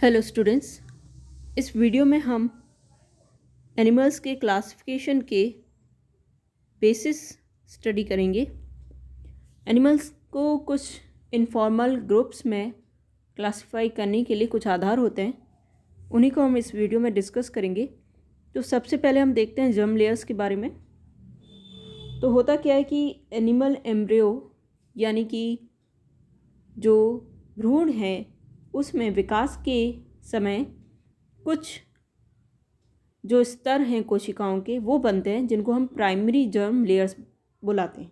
Hello students, इस video में हम एनिमल्स के क्लासिफिकेशन के बेसिस स्टडी करेंगे। एनिमल्स को कुछ इनफॉर्मल ग्रुप्स में क्लासिफाई करने के लिए कुछ आधार होते हैं, उन्हीं को हम इस वीडियो में डिस्कस करेंगे। तो सबसे पहले हम देखते हैं जर्म लेयर्स के बारे में। तो होता क्या है कि एनिमल एम्ब्रियो यानी कि जो भ्रूण है उसमें विकास के समय कुछ जो स्तर हैं कोशिकाओं के वो बनते हैं, जिनको हम प्राइमरी जर्म लेयर्स बुलाते हैं।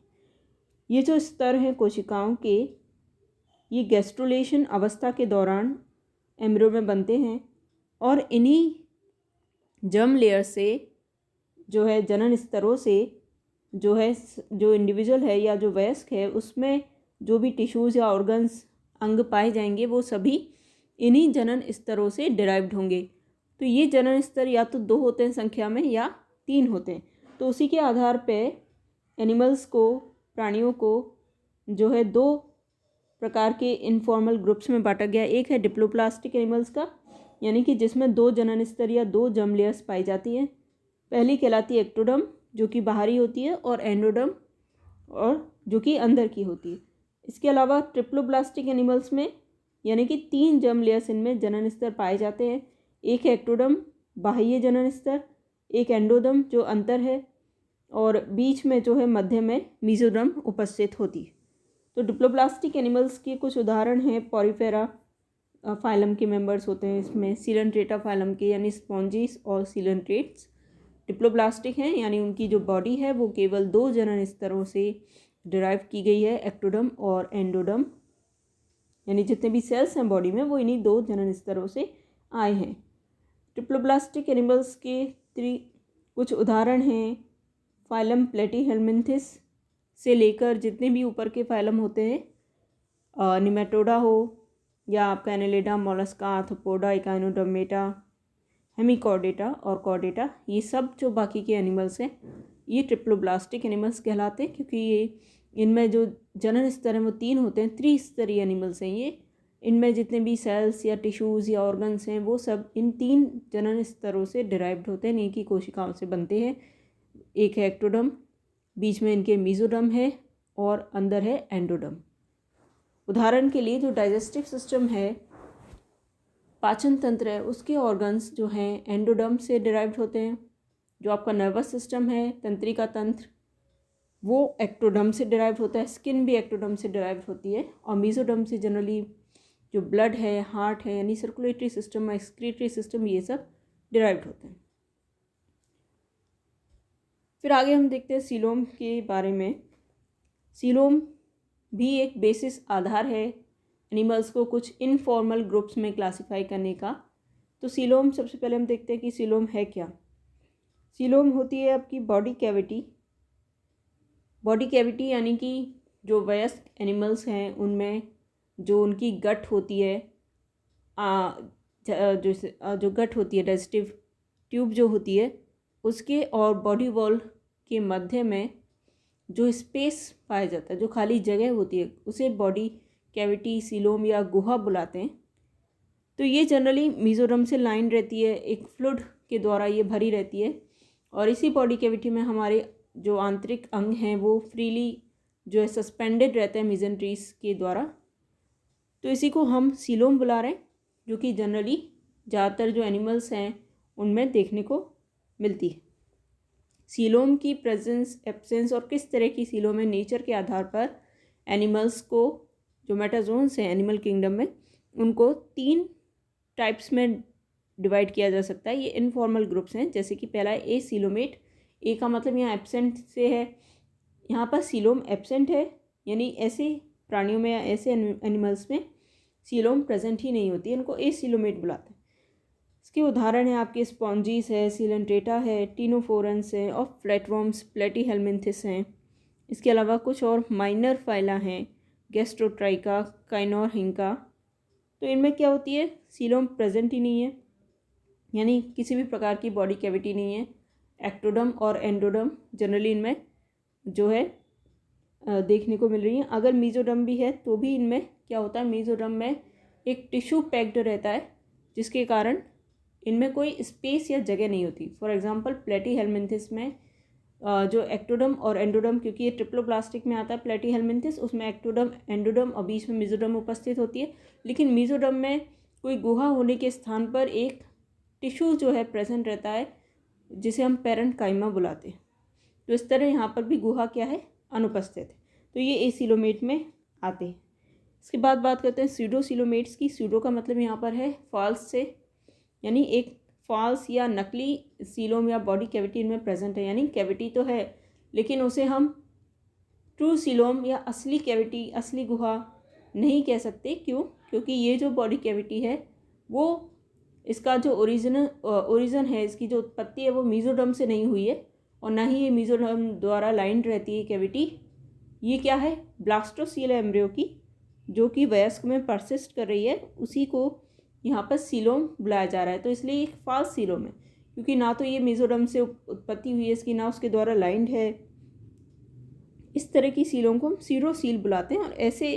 ये जो स्तर हैं कोशिकाओं के, ये गैस्ट्रुलेशन अवस्था के दौरान एम्ब्रियो में बनते हैं और इन्हीं जर्म लेयर से जो है जनन स्तरों से जो इंडिविजुअल है या जो वयस्क है उसमें जो भी टिश्यूज़ या ऑर्गन्स अंग पाए जाएंगे वो सभी इन्हीं जनन स्तरों से डिराइव्ड होंगे। तो ये जनन स्तर या तो 2 होते हैं संख्या में या 3 होते हैं। तो उसी के आधार पे एनिमल्स को, प्राणियों को जो है 2 प्रकार के इनफॉर्मल ग्रुप्स में बांटा गया। एक है डिप्लोप्लास्टिक एनिमल्स का, यानी कि जिसमें 2 जनन स्तर या 2 जर्म लेयर्स पाई जाती हैं। पहली कहलाती है एक्टोडर्म, जो कि बाहरी होती है, और एंडोडर्म और जो कि अंदर की होती है। इसके अलावा ट्रिप्लोब्लास्टिक एनिमल्स में यानी कि 3 जर्म लेयर्स इनमें जनन स्तर पाए जाते हैं। एक है एक्टोडर्म, बाह्य जनन स्तर, एक एंडोडर्म जो अंतर है, और बीच में जो है मध्य में मीजोडर्म उपस्थित होती है। तो डिप्लोप्लास्टिक एनिमल्स के कुछ उदाहरण हैं। पॉरीफेरा फाइलम के मेंबर्स होते हैं इसमें, सीलेंट्रेटा फाइलम के यानी स्पॉन्जीज और सीलेंट्रेट्स डिप्लोप्लास्टिक हैं, यानी उनकी जो बॉडी है वो केवल 2 जनन स्तरों से डिराइव की गई है, एक्टोडर्म और एंडोडर्म, यानी जितने भी सेल्स हैं बॉडी में वो इन्हीं 2 जनन स्तरों से आए हैं। ट्रिप्लोब्लास्टिक एनिमल्स के कुछ उदाहरण हैं। फाइलम प्लेटीहेल्मिन्थिस से लेकर जितने भी ऊपर के फाइलम होते हैं, निमेटोडा हो या आपका Annelida, Mollusca, arthropoda, Echinodermata, Hemichordata और कॉर्डेटा, ये सब जो बाकी के एनिमल्स हैं ये ट्रिप्लोब्लास्टिक एनिमल्स कहलाते हैं, क्योंकि ये इनमें जो जनन स्तर हैं वो 3 होते हैं। त्रिस्तरीय एनिमल्स हैं ये। इनमें जितने भी सेल्स या टिश्यूज़ या ऑर्गन्स हैं वो सब इन 3 जनन स्तरों से डिराइव्ड होते हैं, इन्हीं की कोशिकाओं से बनते हैं। एक है एक्टोडर्म, बीच में इनके मीजोडर्म है और अंदर है एंडोडर्म। उदाहरण के लिए जो डाइजेस्टिव सिस्टम है, पाचन तंत्र है, उसके ऑर्गन्स जो हैं एंडोडर्म से डिराइव्ड होते हैं। जो आपका नर्वस सिस्टम है, तंत्रिका तंत्र, वो एक्टोडर्म से डिराइव्ड होता है। स्किन भी एक्टोडर्म से डिराइव्ड होती है। और मीजोडर्म से जनरली जो ब्लड है, हार्ट है, यानी सर्कुलेटरी सिस्टम, एक्सक्रीटरी सिस्टम, ये सब डिराइव्ड होते हैं। फिर आगे हम देखते हैं सीलोम के बारे में। सीलोम भी एक बेसिस आधार है एनिमल्स को कुछ इनफॉर्मल ग्रुप्स में क्लासिफाई करने का। तो सीलोम, सबसे पहले हम देखते हैं कि सीलोम है क्या। सीलोम होती है आपकी बॉडी कैविटी। बॉडी कैविटी यानी कि जो वयस्क एनिमल्स हैं उनमें जो उनकी गट होती है, जो गट होती है, डाइजेस्टिव ट्यूब जो होती है, उसके और बॉडी वॉल के मध्य में जो स्पेस पाया जाता है, जो खाली जगह होती है, उसे बॉडी कैविटी, सीलोम या गुहा बुलाते हैं। तो ये जनरली मीजोडर्म से लाइन रहती है, एक फ्लूइड के द्वारा ये भरी रहती है। और इसी बॉडी कैविटी में हमारे जो आंतरिक अंग हैं वो फ्रीली जो है सस्पेंडेड रहते हैं मिजेंट्रीज के द्वारा। तो इसी को हम सीलोम बुला रहे हैं, जो कि जनरली ज़्यादातर जो एनिमल्स हैं उनमें देखने को मिलती है। सीलोम की प्रेजेंस, एब्सेंस और किस तरह की सीलोम है, नेचर के आधार पर एनिमल्स को, जो मेटाजोन्स हैं एनिमल किंगडम में, उनको 3 टाइप्स में डिवाइड किया जा सकता है। ये इनफॉर्मल ग्रुप्स हैं। जैसे कि पहला है ए सीलोमेट। ए का मतलब यहाँ एब्सेंट से है, यहाँ पर सीलोम एब्सेंट है, यानी ऐसे प्राणियों में या ऐसे एनिमल्स में सीलोम प्रेजेंट ही नहीं होती है, इनको ए सीलोमेट बुलाते हैं। इसके उदाहरण हैं आपके स्पॉन्जीस है, सीलेंट्रेटा है, टीनोफोरन्स है और फ्लैटवर्म्स, प्लेटीहेल्मिन्थिस हैं। इसके अलावा कुछ और माइनर फाइला हैं, गैस्ट्रोट्राइका, काइनोरहिंका। तो इनमें क्या होती है, सीलोम प्रेजेंट ही नहीं है, यानी किसी भी प्रकार की बॉडी कैविटी नहीं है। एक्टोडर्म और एंडोडर्म जनरली इनमें जो है देखने को मिल रही है। अगर मीजोडर्म भी है तो भी इनमें क्या होता है, मीजोडर्म में एक टिश्यू पैक्ड रहता है, जिसके कारण इनमें कोई स्पेस या जगह नहीं होती। फॉर एग्जांपल प्लेटीहेलमिन्थिस में जो एक्टोडर्म और एंडोडर्म, क्योंकि ये ट्रिप्लोब्लास्टिक में आता है प्लेटीहेलमिन्थिस, उसमें एक्टोडर्म एंडोडर्म और बीच में मेसोडर्म उपस्थित होती है। लेकिन मेसोडर्म में कोई गुहा होने के स्थान पर एक टिश्यू जो है प्रेजेंट रहता है, जिसे हम पेरेन्काइमा बुलाते हैं। तो इस तरह यहाँ पर भी गुहा क्या है, अनुपस्थित है। तो ये एसीलोमेट में आते हैं। इसके बाद बात करते हैं स्यूडोसीलोमेट्स की। स्यूडो का मतलब यहाँ पर है फॉल्स से, यानी एक फॉल्स या नकली सीलोम या बॉडी कैविटी इनमें प्रेजेंट है। यानी कैविटी तो है लेकिन उसे हम ट्रू सीलोम या असली कैविटी, असली गुहा नहीं कह सकते। क्यों? क्योंकि ये जो बॉडी कैविटी है वो, इसका जो ओरिजिन है, इसकी जो उत्पत्ति है वो मेसोडर्म से नहीं हुई है और ना ही ये मेसोडर्म द्वारा लाइंड रहती है कैविटी। ये क्या है, ब्लास्टोसील एम्ब्रियो की, जो कि वयस्क में परसिस्ट कर रही है, उसी को यहाँ पर सीलोम बुलाया जा रहा है। तो इसलिए एक फॉल्स सीलोम है, क्योंकि ना तो ये मेसोडर्म से उत्पत्ति हुई है इसकी, ना उसके द्वारा लाइंड है। इस तरह की सीलोम को हम सीरोसील बुलाते हैं। और ऐसे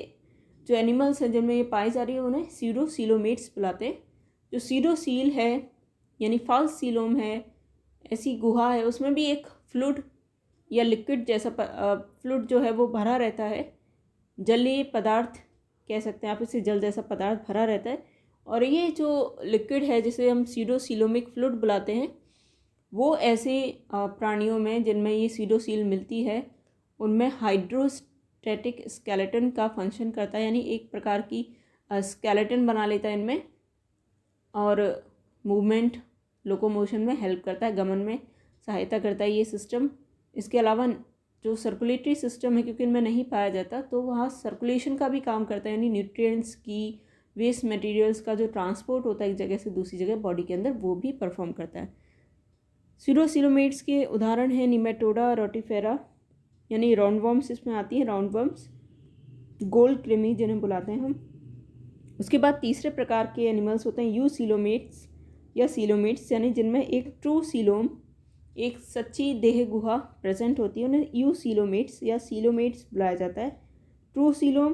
जो एनिमल्स हैं जिनमें ये पाई जा रही है उन्हें सीरोसीलोमेट्स बुलाते हैं। जो सीरोसील है यानी फॉल्स सीलोम है, ऐसी गुहा है, उसमें भी एक फ्लूइड या लिक्विड जैसा फ्लूइड जो है वो भरा रहता है, जलीय पदार्थ कह सकते हैं आप इसे, जल जैसा पदार्थ भरा रहता है। और ये जो लिक्विड है जिसे हम सीडोसीलोमिक फ्लूइड बुलाते हैं, वो ऐसे प्राणियों में जिनमें ये सीडोसील मिलती है उनमें हाइड्रोस्टैटिक स्केलेटन का फंक्शन करता है, यानी एक प्रकार की स्केलेटन बना लेता है इनमें और मूवमेंट, लोकोमोशन में हेल्प करता है, गमन में सहायता करता है ये सिस्टम। इसके अलावा जो सर्कुलेटरी सिस्टम है, क्योंकि इनमें नहीं पाया जाता, तो वहाँ सर्कुलेशन का भी काम करता है, यानी न्यूट्रिएंट्स की, वेस्ट मटेरियल्स का जो ट्रांसपोर्ट होता है एक जगह से दूसरी जगह बॉडी के अंदर, वो भी परफॉर्म करता है। सीरोसीलोमेट्स के उदाहरण हैं निमेटोडा, रोटिफेरा, यानी राउंडवॉर्म्स इसमें आती हैं, राउंडवॉर्म्स, गोल्ड कृमि जिन्हें बुलाते हैं हम। उसके बाद तीसरे प्रकार के एनिमल्स होते हैं यूसीलोमेट्स या सीलोमेट्स, यानी जिनमें एक ट्रू सीलोम, एक सच्ची देह गुहा प्रेजेंट होती है, उन्हें यूसीलोमेट्स या सीलोमेट्स बुलाया जाता है। ट्रू सीलोम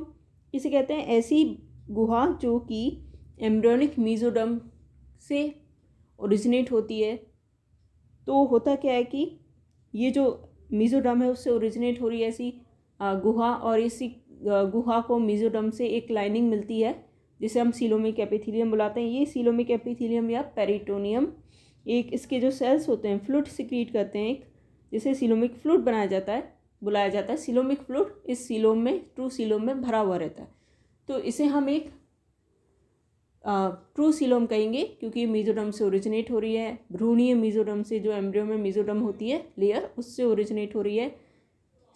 किसे कहते हैं? ऐसी गुहा जो कि एम्ब्रियोनिक मेसोडर्म से ओरिजिनेट होती है। तो होता क्या है कि ये जो मेसोडर्म है उससे ओरिजिनेट हो रही है ऐसी गुहा, और इसी गुहा को मेसोडर्म से एक लाइनिंग मिलती है जिसे हम सीलोमिक एपिथेलियम बुलाते हैं। ये सीलोमिक एपिथेलियम या पेरिटोनियम, एक इसके जो सेल्स होते हैं फ्लूइड सिक्रीट करते हैं, एक जिसे सीलोमिक फ्लूइड बुलाया जाता है। सीलोमिक फ्लूइड इस सीलोम में, ट्रू सीलोम में भरा हुआ रहता है। तो इसे हम एक ट्रू सीलोम कहेंगे, क्योंकि मेसोडर्म से ओरिजिनेट हो रही है, भ्रूणीय मेसोडर्म से, जो एम्ब्रियो में मेसोडर्म होती है लेयर, उससे ओरिजिनेट हो रही है।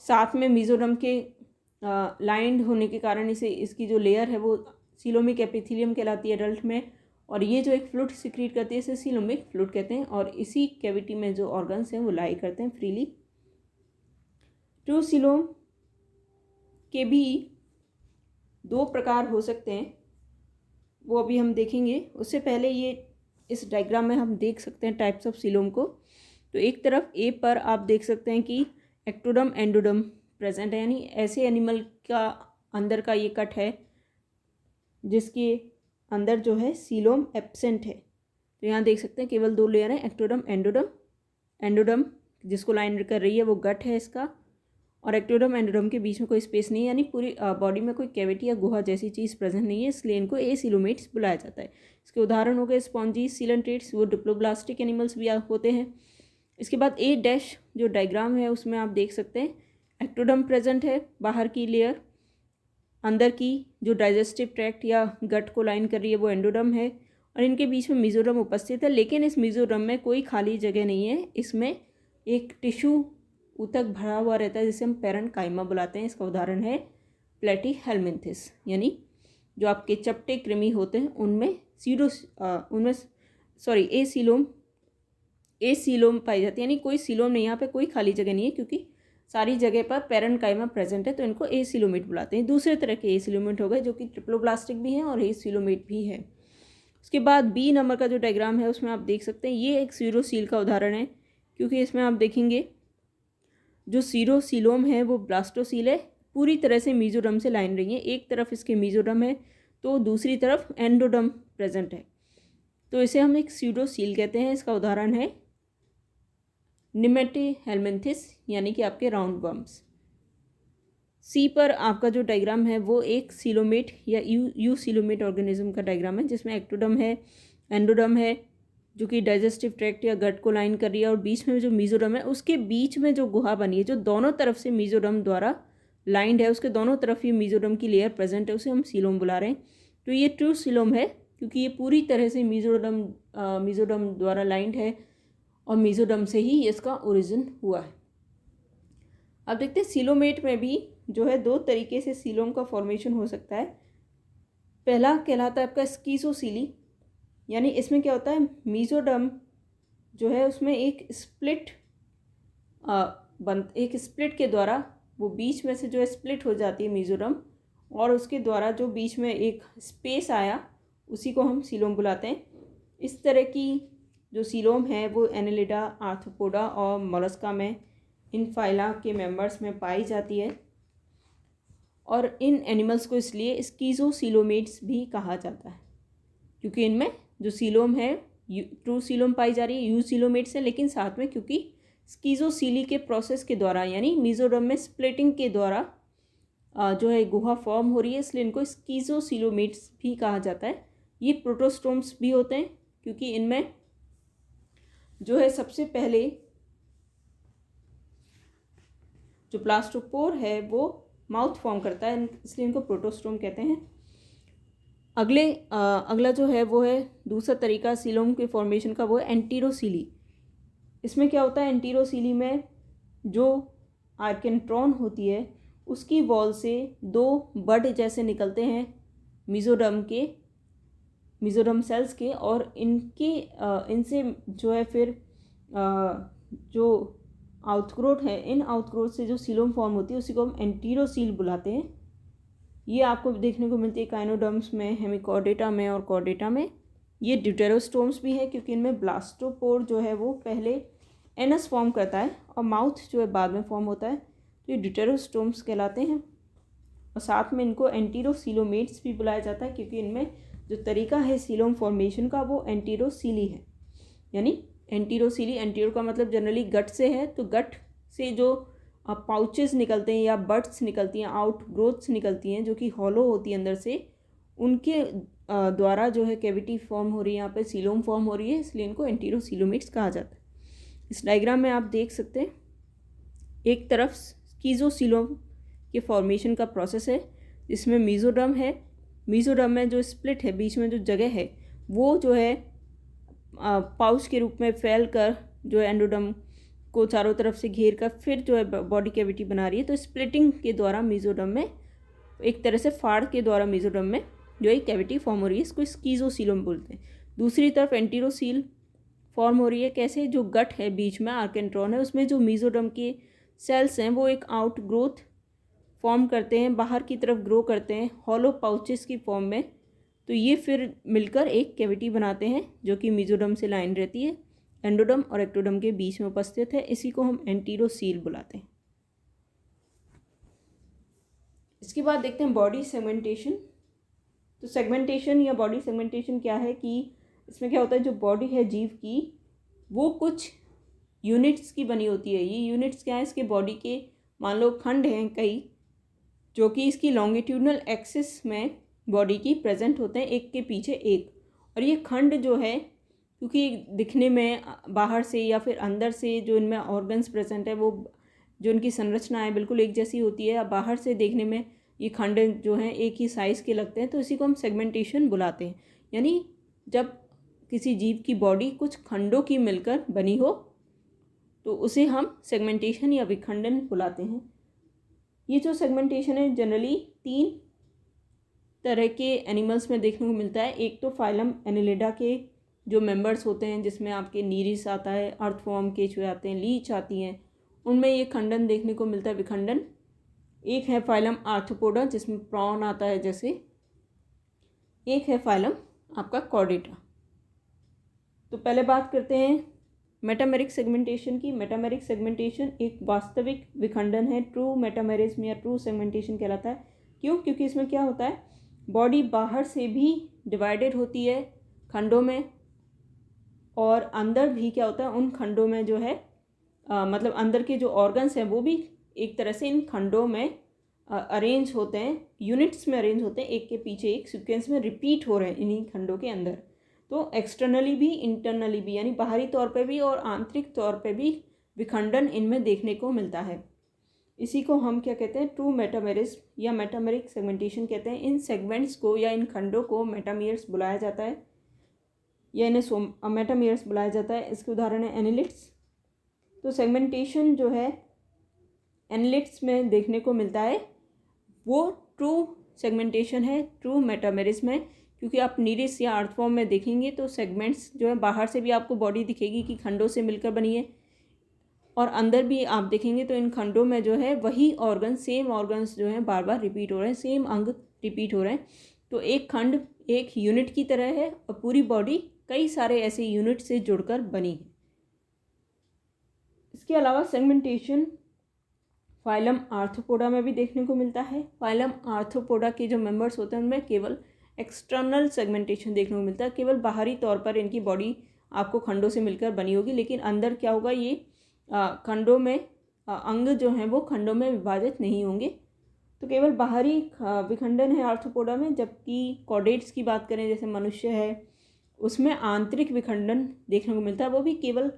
साथ में मेसोडर्म के लाइंड होने के कारण इसे, इसकी जो लेयर है वो सीलोमिक एपिथेलियम कहलाती है एडल्ट में, और ये जो एक फ्लूइड सिक्रीट करती है इसे सीलोमिक फ्लूइड कहते हैं। और इसी कैविटी में जो ऑर्गन्स हैं वो लाई करते हैं फ्रीली। ट्रू सीलोम के भी दो प्रकार हो सकते हैं, वो अभी हम देखेंगे। उससे पहले ये इस डायग्राम में हम देख सकते हैं टाइप्स ऑफ सीलोम को। तो एक तरफ ए पर आप देख सकते हैं कि एक्टोडर्म एंडोडर्म प्रेजेंट है, यानी ऐसे एनिमल का अंदर का ये कट है जिसके अंदर जो है सीलोम एब्सेंट है। तो यहाँ देख सकते हैं केवल दो लेयर हैं, एक्टोडर्म एंडोडर्म। एंडोडर्म जिसको लाइन कर रही है वो गट है इसका, और एक्टोडर्म एंडोडर्म के बीच में कोई स्पेस नहीं है, यानी पूरी बॉडी में कोई कैविटी या गुहा जैसी चीज़ प्रेजेंट नहीं है, इसलिए इनको एसीलोमेट्स बुलाया जाता है। इसके उदाहरण हो गए स्पॉन्जी, सीलेंट्रेट्स, वो डिप्लोब्लास्टिक एनिमल्स भी होते हैं। इसके बाद ए डैश जो डायग्राम है उसमें आप देख सकते हैं एक्टोडर्म प्रेजेंट है, बाहर की लेयर, अंदर की जो डाइजेस्टिव ट्रैक्ट या गट को लाइन कर रही है वो एंडोडर्म है, और इनके बीच में मेसोडर्म उपस्थित है। लेकिन इस मेसोडर्म में कोई खाली जगह नहीं है, इसमें एक टिश्यू ऊतक भरा हुआ रहता है जिसे हम पेरेन्काइमा बुलाते हैं। इसका उदाहरण है प्लेटीहेलमिन्थिस, यानी जो आपके चपटे कृमि होते हैं उनमें ए सीलोम पाई जाती है, यानी कोई सीलोम नहीं, यहाँ पे कोई खाली जगह नहीं है क्योंकि सारी जगह पर पेरेन्काइमा प्रेजेंट है, तो इनको ए सीलोमेट बुलाते हैं। दूसरे तरह के ए सीलोमेट हो गए जो कि ट्रिप्लोब्लास्टिक भी हैं और ए सीलोमेट भी है। उसके बाद बी नंबर का जो डायग्राम है उसमें आप देख सकते हैं ये एक सीरोसील का उदाहरण है, क्योंकि इसमें आप देखेंगे जो सीरोसीलोम है वो ब्लास्टोसील है, पूरी तरह से मेसोडर्म से लाइन रही है। एक तरफ इसके मेसोडर्म है तो दूसरी तरफ एंडोडर्म प्रेजेंट है। तो इसे हम एक स्यूडोसील कहते हैं। इसका उदाहरण है निमेटेहेलमिन्थिस यानी कि आपके राउंड वर्म्स। सी पर आपका जो डायग्राम है वो एक सीलोमेट या यू सीलोमेट ऑर्गेनिज्म का डायग्राम है, जिसमें एक्टोडर्म है, एंडोडर्म है जो कि डाइजेस्टिव ट्रैक्ट या गट को लाइन कर रही है, और बीच में जो मीजोडर्म है उसके बीच में जो गुहा बनी है जो दोनों तरफ से मीजोडर्म द्वारा लाइंड है, उसके दोनों तरफ ये मीजोडर्म की लेयर प्रेजेंट है, उसे हम सीलोम बुला रहे हैं। तो ये ट्रू सीलोम है क्योंकि ये पूरी तरह से मीजोडर्म द्वारा लाइंड है और मीजोडर्म से ही इसका ओरिजिन हुआ है। अब देखते हैं सीलोमेट में भी जो है दो तरीके से सीलोम का फॉर्मेशन हो सकता है। पहला कहलाता है आपका स्कीसोसीली, यानी इसमें क्या होता है, मीजोडर्म जो है उसमें एक स्प्लिट के द्वारा वो बीच में से जो है स्प्लिट हो जाती है मीजोडर्म, और उसके द्वारा जो बीच में एक स्पेस आया उसी को हम सीलोम बुलाते हैं। इस तरह की जो सीलोम है वो एनेलिडा, आर्थ्रोपोडा और मोलस्का में, इन फाइला के मेंबर्स में पाई जाती है, और इन एनिमल्स को इसलिए स्कीजोसीलोमेट्स भी कहा जाता है क्योंकि इनमें जो सीलोम है ट्रू सीलोम पाई जा रही है, यू सीलोमेट्स है, लेकिन साथ में क्योंकि स्कीजोसीली के प्रोसेस के द्वारा यानी मीजोडर्म में स्प्लिटिंग के द्वारा जो है गुहा फॉर्म हो रही है, इसलिए इनको स्कीजोसीलोमेट्स भी कहा जाता है। ये प्रोटोस्टोम्स भी होते हैं क्योंकि इनमें जो है सबसे पहले जो प्लास्टोपोर है वो माउथ फॉर्म करता है, इसलिए इनको प्रोटोस्टोम कहते हैं। अगला जो है वो है दूसरा तरीका सीलोम के फॉर्मेशन का, वो है एंटीरोसीली। इसमें क्या होता है, एंटीरोसीली में जो आर्केंट्रॉन होती है उसकी वॉल से दो बड जैसे निकलते हैं मीजोडर्म सेल्स के, और इनसे जो है फिर जो आउटग्रोथ है, इन आउटग्रोथ से जो सीलोम फॉर्म होती है उसी को हम एंटीरोसील बुलाते हैं। ये आपको देखने को मिलती है काइनोडर्म्स में, हेमिकॉर्डेटा में और कॉर्डेटा में। ये ड्यूटेरोस्टोम्स भी है क्योंकि इनमें ब्लास्टोपोर जो है वो पहले एनस फॉर्म करता है और माउथ जो है बाद में फॉर्म होता है, तो ये ड्यूटेरोस्टोम्स कहलाते हैं। और साथ में इनको एंटीरोसीलोमेट्स भी बुलाया जाता है क्योंकि इनमें जो तरीका है सीलोम फॉर्मेशन का वो एंटीरोसीली है। यानी एंटीरोसीली, एंटीरो का मतलब जनरली गट से है, तो गट से जो पाउचेस निकलते हैं या बड्स निकलती हैं, आउट ग्रोथ्स निकलती हैं जो कि हॉलो होती है अंदर से, उनके द्वारा जो है कैविटी फॉर्म हो रही है, यहाँ पे सीलोम फॉर्म हो रही है, इसलिए इनको एंटीरोसीलोमेट्स कहा जाता है। इस डायग्राम में आप देख सकते हैं एक तरफ स्कीजोसीलोम के फॉर्मेशन का प्रोसेस है जिसमें मीजोडर्म है, मीजोडर्म में जो स्प्लिट है बीच में जो जगह है वो जो है पाउच के रूप में फैल कर जो है एंडोडर्म को चारों तरफ से घेर कर फिर जो है बॉडी कैविटी बना रही है। तो स्प्लिटिंग के द्वारा मीजोडर्म में एक तरह से फाड़ के द्वारा मीजोडर्म में जो है कैविटी फॉर्म हो रही है, इसको स्कीजोसीलोम बोलते हैं। दूसरी तरफ एंटीरोसील फॉर्म हो रही है, कैसे, जो गट है बीच में आर्केंट्रॉन है उसमें जो मीजोडर्म के सेल्स हैं वो एक आउट ग्रोथ फॉर्म करते हैं, बाहर की तरफ ग्रो करते हैं हॉलो पाउचेस की फॉर्म में, तो ये फिर मिलकर एक कैविटी बनाते हैं जो कि मीजोडर्म से लाइन रहती है, एंडोडर्म और एक्टोडर्म के बीच में उपस्थित है। इसी को हम एंटीरोसील बुलाते हैं। इसके बाद देखते हैं बॉडी सेगमेंटेशन। तो सेगमेंटेशन या बॉडी सेगमेंटेशन क्या है कि इसमें क्या होता है, जो बॉडी है जीव की वो कुछ यूनिट्स की बनी होती है। ये यूनिट्स क्या है, इसके बॉडी के मान लो खंड हैं कई जो कि इसकी लॉन्गिट्यूडनल एक्सिस में बॉडी की प्रेजेंट होते हैं, एक के पीछे एक। और ये खंड जो है क्योंकि दिखने में बाहर से या फिर अंदर से जो इनमें ऑर्गन्स प्रेजेंट है वो जो इनकी संरचना है बिल्कुल एक जैसी होती है, बाहर से देखने में ये खंड जो हैं एक ही साइज़ के लगते हैं, तो इसी को हम सेगमेंटेशन बुलाते हैं। यानी जब किसी जीव की बॉडी कुछ खंडों की मिलकर बनी हो तो उसे हम सेगमेंटेशन या विखंडन बुलाते हैं। ये जो सेगमेंटेशन है जनरली 3 तरह के एनिमल्स में देखने को मिलता है। एक तो फाइलम एनेलिडा के जो मेंबर्स होते हैं जिसमें आपके नीरिस आता है, अर्थवॉर्म, केचुए आते हैं, लीच आती हैं, उनमें ये खंडन देखने को मिलता है, विखंडन। एक है फाइलम आर्थ्रोपोडा जिसमें प्रॉन आता है जैसे, एक है फाइलम आपका कॉर्डेटा। तो पहले बात करते हैं मेटामेरिक सेगमेंटेशन की। मेटामेरिक सेगमेंटेशन एक वास्तविक विखंडन है, ट्रू मेटामेरिज्म या ट्रू सेगमेंटेशन कहलाता है। क्यों? क्योंकि इसमें क्या होता है, बॉडी बाहर से भी डिवाइडेड होती है खंडों में और अंदर भी क्या होता है, उन खंडों में जो है मतलब अंदर के जो ऑर्गन्स हैं वो भी एक तरह से इन खंडों में अरेंज होते हैं, यूनिट्स में अरेंज होते हैं, एक के पीछे एक सीक्वेंस में रिपीट हो रहे हैं इन्हीं खंडों के अंदर। तो एक्सटर्नली भी इंटरनली भी यानी बाहरी तौर पे भी और आंतरिक तौर पे भी विखंडन इनमें देखने को मिलता है। इसी को हम क्या कहते हैं, ट्रू मेटामेरिज्म या मेटामेरिक सेगमेंटेशन कहते हैं। इन सेगमेंट्स को या इन खंडों को मेटामियर्स बुलाया जाता है या इन्हें मेटामियर्स बुलाया जाता है। इसके उदाहरण है एनालिट्स। तो सेगमेंटेशन जो है एनालिट्स में देखने को मिलता है वो ट्रू सेगमेंटेशन है, ट्रू मेटामेरिज्म है, क्योंकि आप नीरिस या अर्थ फॉर्म में देखेंगे तो सेगमेंट्स जो है बाहर से भी आपको बॉडी दिखेगी कि खंडों से मिलकर बनी है, और अंदर भी आप देखेंगे तो इन खंडों में जो है वही ऑर्गन, सेम ऑर्गन्स जो हैं बार बार रिपीट हो रहे हैं, सेम अंग रिपीट हो रहे हैं। तो एक खंड एक यूनिट की तरह है और पूरी बॉडी कई सारे ऐसे यूनिट से जुड़कर बनी है। इसके अलावा सेगमेंटेशन फाइलम आर्थ्रोपोडा में भी देखने को मिलता है। फाइलम आर्थ्रोपोडा के जो मेंबर्स होते हैं उनमें केवल एक्सटर्नल सेगमेंटेशन देखने को मिलता है, केवल बाहरी तौर पर इनकी बॉडी आपको खंडों से मिलकर बनी होगी, लेकिन अंदर क्या होगा, ये खंडों में अंग जो हैं वो खंडों में विभाजित नहीं होंगे। तो केवल बाहरी विखंडन है आर्थ्रोपोडा में, जबकि कॉर्डेट्स की बात करें जैसे मनुष्य है उसमें आंतरिक विखंडन देखने को मिलता है, वो भी केवल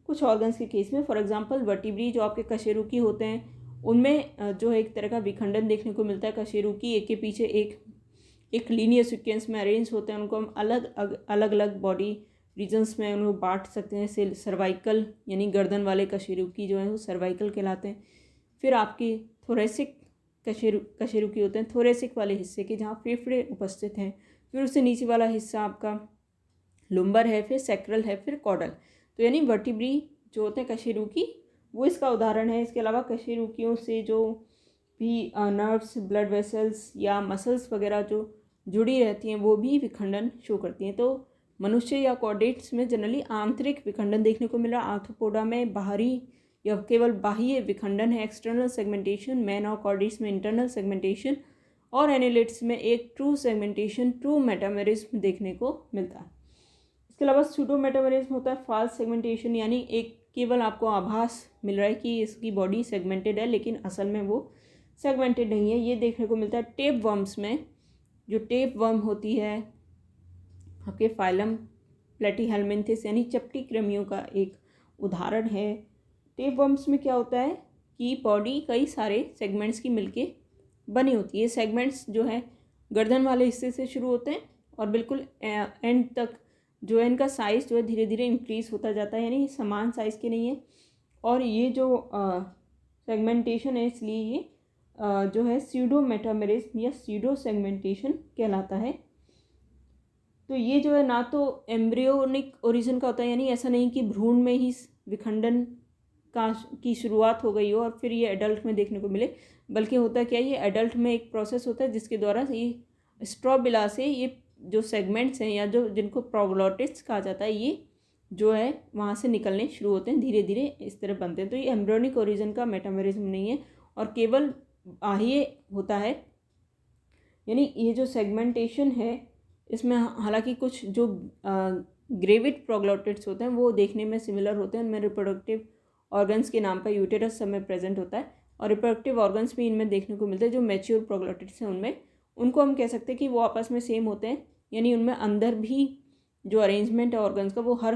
कुछ ऑर्गन्स के केस में। फॉर एग्जांपल वर्टिब्री जो आपके कशेरुकी होते हैं उनमें जो है एक तरह का विखंडन देखने को मिलता है। कशेरुकी एक के पीछे एक लीनियर सीक्वेंस में अरेंज होते हैं, उनको हम अलग अलग बॉडी रीजन्स में उनको बांट सकते हैं। जैसे सर्वाइकल यानी गर्दन वाले कशेरुकी जो है वो सर्वाइकल कहलाते हैं। फिर आपके थोरेसिक कशेरुकी होते हैं, थोरेसिक वाले हिस्से के जहाँ फेफड़े उपस्थित हैं। फिर उससे नीचे वाला हिस्सा आपका लुम्बर है, फिर सैक्रल है, फिर कॉडल। तो यानी वर्टिब्री जो होते हैं कशेरुकी वो इसका उदाहरण है। इसके अलावा कशेरुकियों से जो भी नर्व्स, ब्लड वेसल्स या मसल्स वगैरह जो जुड़ी रहती हैं वो भी विखंडन शो करती हैं। तो मनुष्य या कॉर्डेट्स में जनरली आंतरिक विखंडन देखने को मिल रहा है। आर्थ्रोपोडा में बाहरी या केवल बाह्य विखंडन है, एक्सटर्नल सेगमेंटेशन। मैन और कॉर्डेट्स में इंटरनल सेगमेंटेशन, और एनालिट्स में एक ट्रू सेगमेंटेशन, ट्रू मेटामेरिज्म देखने को मिलता है। इसके अलावा सूडो मेटामेरिज्म होता है फॉल्स सेगमेंटेशन, यानी एक केवल आपको आभास मिल रहा है कि इसकी बॉडी सेगमेंटेड है लेकिन असल में वो सेगमेंटेड नहीं है। ये देखने को मिलता है टेप वर्म्स में। जो टेप वर्म होती है आपके फाइलम प्लेटीहेलमिन्थिस यानी चपटी कृमियों का एक उदाहरण है। टेप वर्म्स में क्या होता है कि बॉडी कई सारे सेगमेंट्स की मिलके बनी होती है। सेगमेंट्स जो है गर्दन वाले हिस्से से शुरू होते हैं और बिल्कुल एंड तक जो है इनका साइज़ जो है धीरे धीरे इंक्रीज़ होता जाता है, यानी समान साइज़ के नहीं है। और ये जो सेगमेंटेशन है इसलिए ये जो है स्यूडो मेटामेरिज्म या स्यूडो सेगमेंटेशन कहलाता है। तो ये जो है ना तो एम्ब्रियोनिक ओरिजिन का होता है, यानी ऐसा नहीं कि भ्रूण में ही विखंडन की शुरुआत हो गई हो और फिर ये एडल्ट में देखने को मिले, बल्कि होता क्या है, ये एडल्ट में एक प्रोसेस होता है जिसके द्वारा ये स्ट्रॉबिला से ये जो सेगमेंट्स हैं या जो जिनको प्रोग्लोटिड्स कहा जाता है ये जो है वहाँ से निकलने शुरू होते हैं, धीरे धीरे इस तरह बनते हैं। तो ये एम्ब्रियोनिक ओरिजिन का मेटामेरिज्म नहीं है और केवल बाह्य होता है। यानी ये जो सेगमेंटेशन है इसमें हालांकि कुछ जो ग्रेविड प्रोग्लोटिड्स होते हैं वो देखने में सिमिलर होते हैं। उनमें रिप्रोडक्टिव ऑर्गन्स के नाम पर यूटेरस सब में प्रेजेंट होता है और रिप्रोडक्टिव ऑर्गन्स भी इनमें देखने को मिलते हैं। जो मैच्योर प्रोग्लोटिड्स हैं उनमें उनको हम कह सकते हैं कि वो आपस में सेम होते हैं, यानी उनमें अंदर भी जो अरेंजमेंट है ऑर्गन्स का वो हर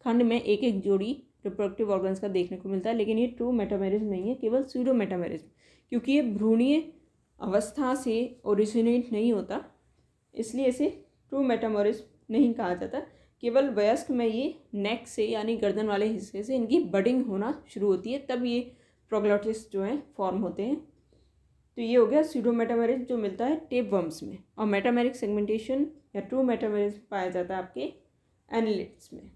खंड में एक एक जोड़ी रिप्रोडक्टिव ऑर्गन्स का देखने को मिलता है। लेकिन ये ट्रू मेटामेरिज्म नहीं है, केवल सूडो मेटामेरिज्म, क्योंकि ये भ्रूणीय अवस्था से ओरिजिनेट नहीं होता, इसलिए इसे ट्रू मेटामेरिज्म नहीं कहा जाता। केवल वयस्क में ये नेक से यानी गर्दन वाले हिस्से से इनकी बडिंग होना शुरू होती है, तब ये प्रोग्लोटिड्स जो हैं फॉर्म होते हैं। तो ये हो गया सूडो मेटामेरिज्म जो मिलता है टेप वर्म्स में, और मेटामेरिक सेगमेंटेशन या ट्रू मेटामेरिज्म पाया जाता है आपके एनालिट्स में।